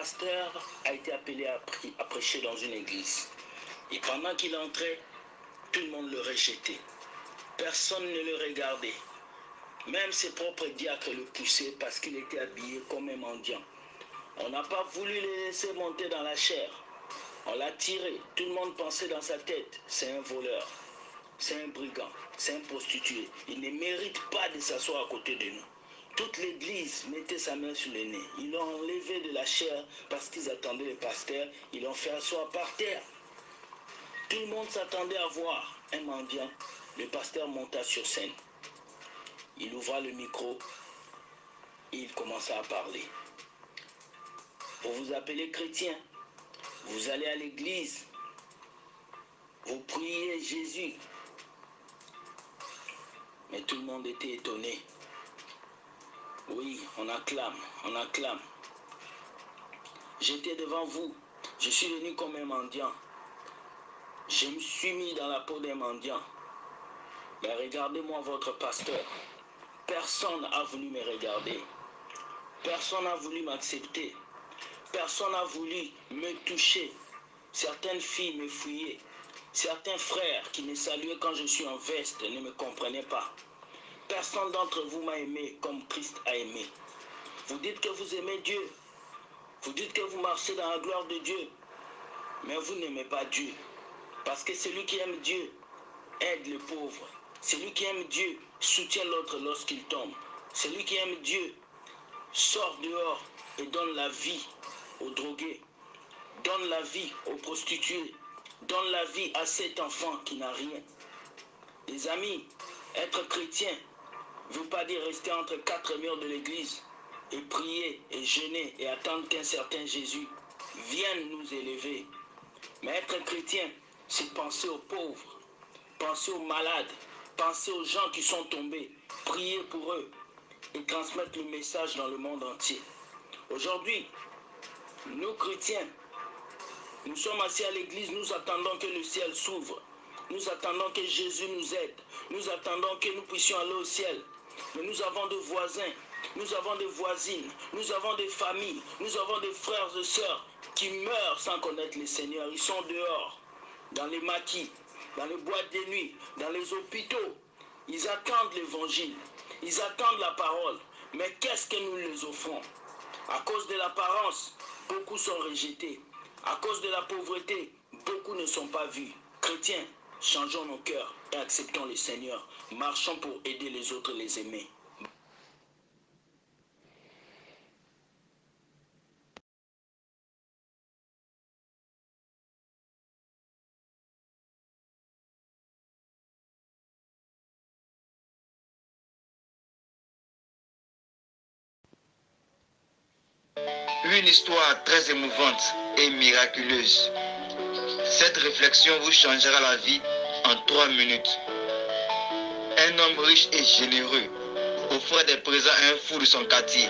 pasteur a été appelé à prêcher dans une église. Et pendant qu'il entrait, tout le monde le rejetait. Personne ne le regardait. Même ses propres diacres le poussaient parce qu'il était habillé comme un mendiant. On n'a pas voulu le laisser monter dans la chaire. On l'a tiré. Tout le monde pensait dans sa tête, c'est un voleur, c'est un brigand, c'est un prostitué. Il ne mérite pas de s'asseoir à côté de nous. Toute l'église mettait sa main sur le nez. Ils l'ont enlevé de la chaire parce qu'ils attendaient le pasteur. Ils l'ont fait asseoir par terre. Tout le monde s'attendait à voir un mendiant. Le pasteur monta sur scène. Il ouvra le micro et il commença à parler. Vous vous appelez chrétien, vous allez à l'église, vous priez Jésus. Mais tout le monde était étonné. Oui, on acclame, on acclame. J'étais devant vous, je suis venu comme un mendiant. Je me suis mis dans la peau d'un mendiant. Mais regardez-moi votre pasteur. Personne n'a voulu me regarder. Personne n'a voulu m'accepter. Personne n'a voulu me toucher. Certaines filles me fuyaient. Certains frères qui me saluaient quand je suis en veste ne me comprenaient pas. Personne d'entre vous m'a aimé comme Christ a aimé. Vous dites que vous aimez Dieu. Vous dites que vous marchez dans la gloire de Dieu. Mais vous n'aimez pas Dieu. Parce que celui qui aime Dieu aide le pauvre. Celui qui aime Dieu soutient l'autre lorsqu'il tombe. Celui qui aime Dieu sort dehors et donne la vie aux drogués, donne la vie aux prostituées, donne la vie à cet enfant qui n'a rien. Les amis, être chrétien ne veut pas dire rester entre quatre murs de l'église et prier et jeûner et attendre qu'un certain Jésus vienne nous élever. Mais être chrétien, c'est penser aux pauvres, penser aux malades, penser aux gens qui sont tombés, prier pour eux et transmettre le message dans le monde entier. Aujourd'hui, nous chrétiens, nous sommes assis à l'église, nous attendons que le ciel s'ouvre. Nous attendons que Jésus nous aide. Nous attendons que nous puissions aller au ciel. Mais nous avons des voisins, nous avons des voisines, nous avons des familles, nous avons des frères et sœurs qui meurent sans connaître le Seigneur. Ils sont dehors, dans les maquis, dans les boîtes de nuit, dans les hôpitaux. Ils attendent l'évangile, ils attendent la parole. Mais qu'est-ce que nous les offrons? À cause de l'apparence, beaucoup sont rejetés. À cause de la pauvreté, beaucoup ne sont pas vus. Chrétiens, changeons nos cœurs et acceptons le Seigneur. Marchons pour aider les autres, les aimer. Une histoire très émouvante et miraculeuse. Cette réflexion vous changera la vie en 3 minutes. Un homme riche et généreux offrait des présents à un fou de son quartier.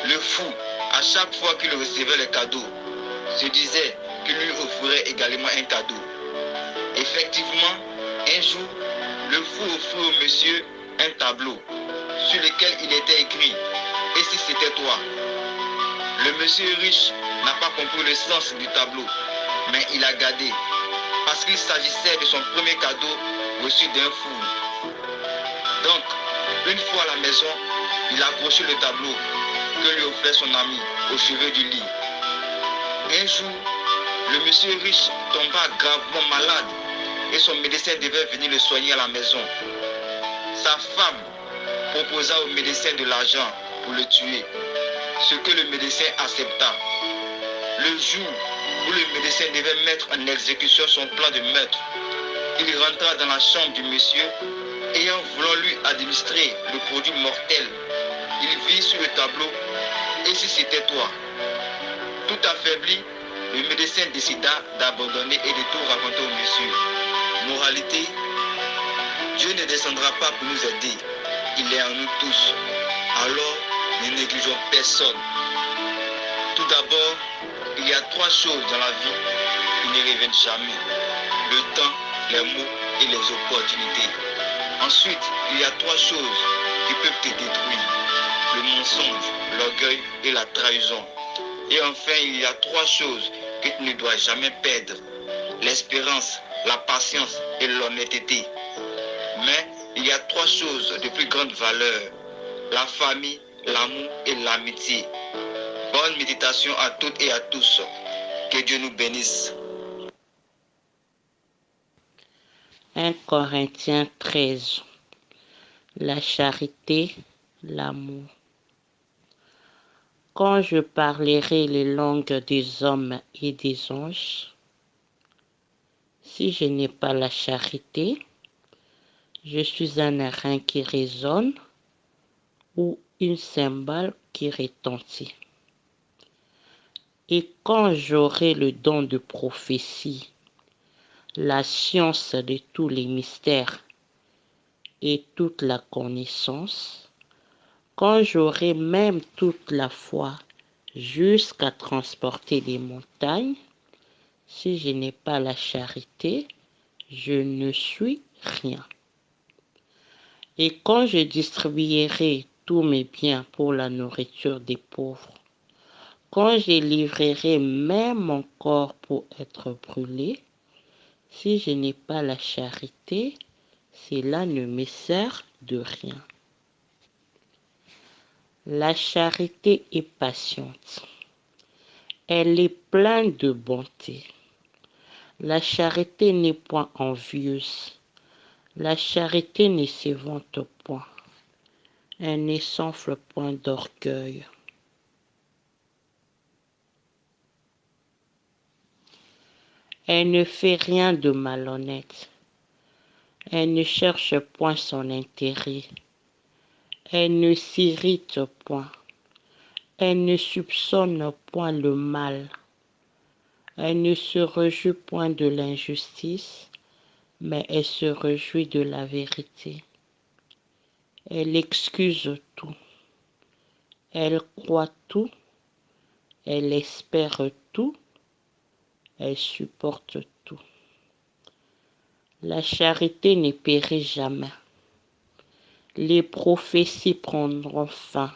Le fou, à chaque fois qu'il recevait les cadeaux, se disait qu'il lui offrirait également un cadeau. Effectivement, un jour, le fou offrit au monsieur un tableau sur lequel il était écrit « Et si c'était toi ?» Le monsieur riche n'a pas compris le sens du tableau, mais il a gardé, parce qu'il s'agissait de son premier cadeau reçu d'un fou. Donc, une fois à la maison, il a accroché le tableau que lui offrait son ami au chevet du lit. Un jour, le monsieur riche tomba gravement malade et son médecin devait venir le soigner à la maison. Sa femme proposa au médecin de l'argent pour le tuer, ce que le médecin accepta. Le jour où le médecin devait mettre en exécution son plan de meurtre, il rentra dans la chambre du monsieur et en voulant lui administrer le produit mortel, il vit sur le tableau « Et si c'était toi ?» Tout affaibli, le médecin décida d'abandonner et de tout raconter au monsieur. Moralité, Dieu ne descendra pas pour nous aider, il est en nous tous. Alors, ne négligeons personne. Tout d'abord, il y a 3 choses dans la vie qui ne reviennent jamais. Le temps, les mots et les opportunités. Ensuite, il y a 3 choses qui peuvent te détruire. Le mensonge, l'orgueil et la trahison. Et enfin, il y a 3 choses que tu ne dois jamais perdre. L'espérance, la patience et l'honnêteté. Mais il y a 3 choses de plus grande valeur. La famille, l'amour et l'amitié. Bonne méditation à toutes et à tous. Que Dieu nous bénisse. 1 Corinthiens 13. La charité, l'amour. Quand je parlerai les langues des hommes et des anges, si je n'ai pas la charité, je suis un airain qui résonne ou une cymbale qui retentit. Et quand j'aurai le don de prophétie, la science de tous les mystères et toute la connaissance, quand j'aurai même toute la foi jusqu'à transporter les montagnes, si je n'ai pas la charité, je ne suis rien. Et quand je distribuerai tous mes biens pour la nourriture des pauvres, quand je livrerai même mon corps pour être brûlé, si je n'ai pas la charité, cela ne me sert de rien. La charité est patiente. Elle est pleine de bonté. La charité n'est point envieuse. La charité ne se vante point. Elle ne s'enfle point d'orgueil. Elle ne fait rien de malhonnête. Elle ne cherche point son intérêt. Elle ne s'irrite point. Elle ne soupçonne point le mal. Elle ne se réjouit point de l'injustice, mais elle se réjouit de la vérité. Elle excuse tout. Elle croit tout. Elle espère tout. Elle supporte tout. La charité ne périt jamais. Les prophéties prendront fin.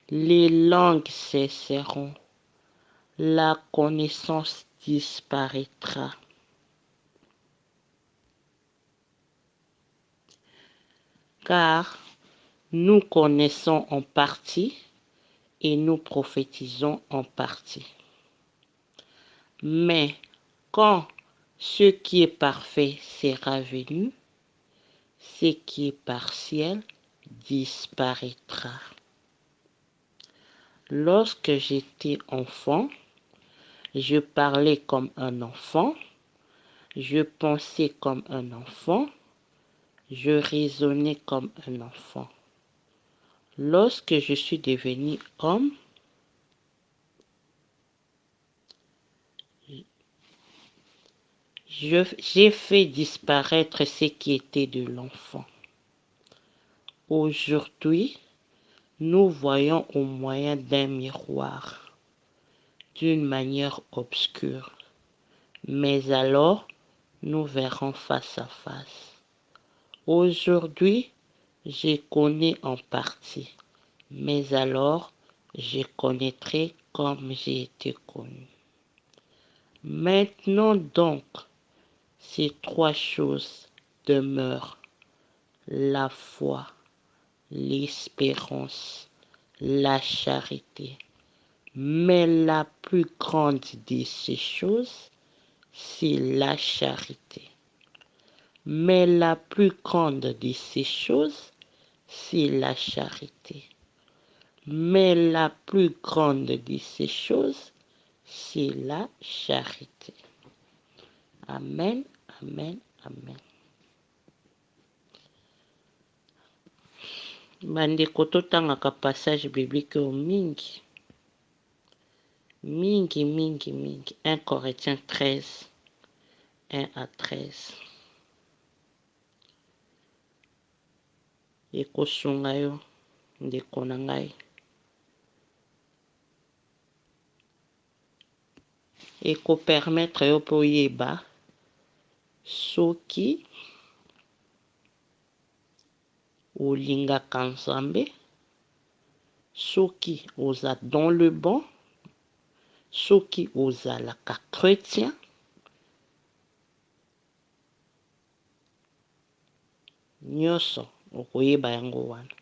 Les langues cesseront. La connaissance disparaîtra. Car nous connaissons en partie et nous prophétisons en partie. Mais quand ce qui est parfait sera venu, ce qui est partiel disparaîtra. Lorsque j'étais enfant, je parlais comme un enfant, je pensais comme un enfant, je raisonnais comme un enfant. Lorsque je suis devenu homme, j'ai fait disparaître ce qui était de l'enfant. Aujourd'hui, nous voyons au moyen d'un miroir, d'une manière obscure. Mais alors, nous verrons face à face. Aujourd'hui, je connais en partie, mais alors, je connaîtrai comme j'ai été connu. Maintenant donc, ces 3 choses demeurent: la foi, l'espérance, la charité. Mais la plus grande de ces choses, c'est la charité. Mais la plus grande de ces choses, c'est la charité. Mais la plus grande de ces choses, c'est la charité. Amen, amen, amen. Bandeko totangaka passage biblique au mingi. Mingi. 1 Corinthiens 13, 1 à 13. Ekosunga yo, ndeko na ngai. Ekopermettre yo po yeba soki olingaka Nzambe, soki oza dans le bon soki ozalaka chrétien, nyonso okoyeba yango wana.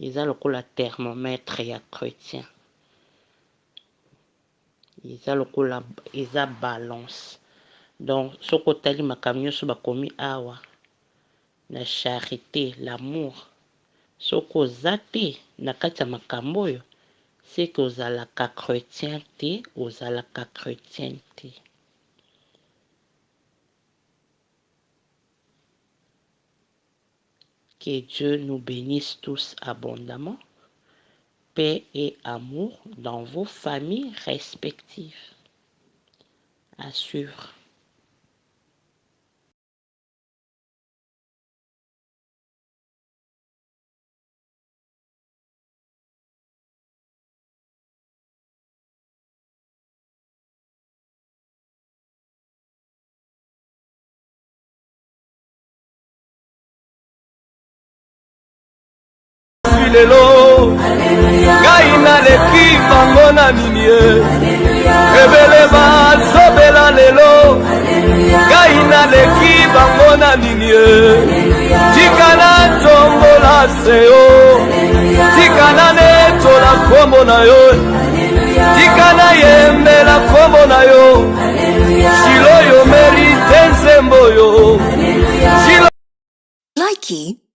Eza lokola thermomètre ya chrétien. Eza balance. Donc soko tali makambo nyonso bakomi awa na charité, l'amour, soko oza te na kati ya makambo oyo, c'est que ozalaka chrétien te, ozalaka chrétien te. Que Dieu nous bénisse tous abondamment. Paix et amour dans vos familles respectives. À suivre. lelo ngai naleki bango na nini ye ebele bazobela lelo ngai naleki bango na nini ye tika na tombola seo tika na netola kombo na yo tika na yembela kombo na yo shilo yo merite nzembo yo Likey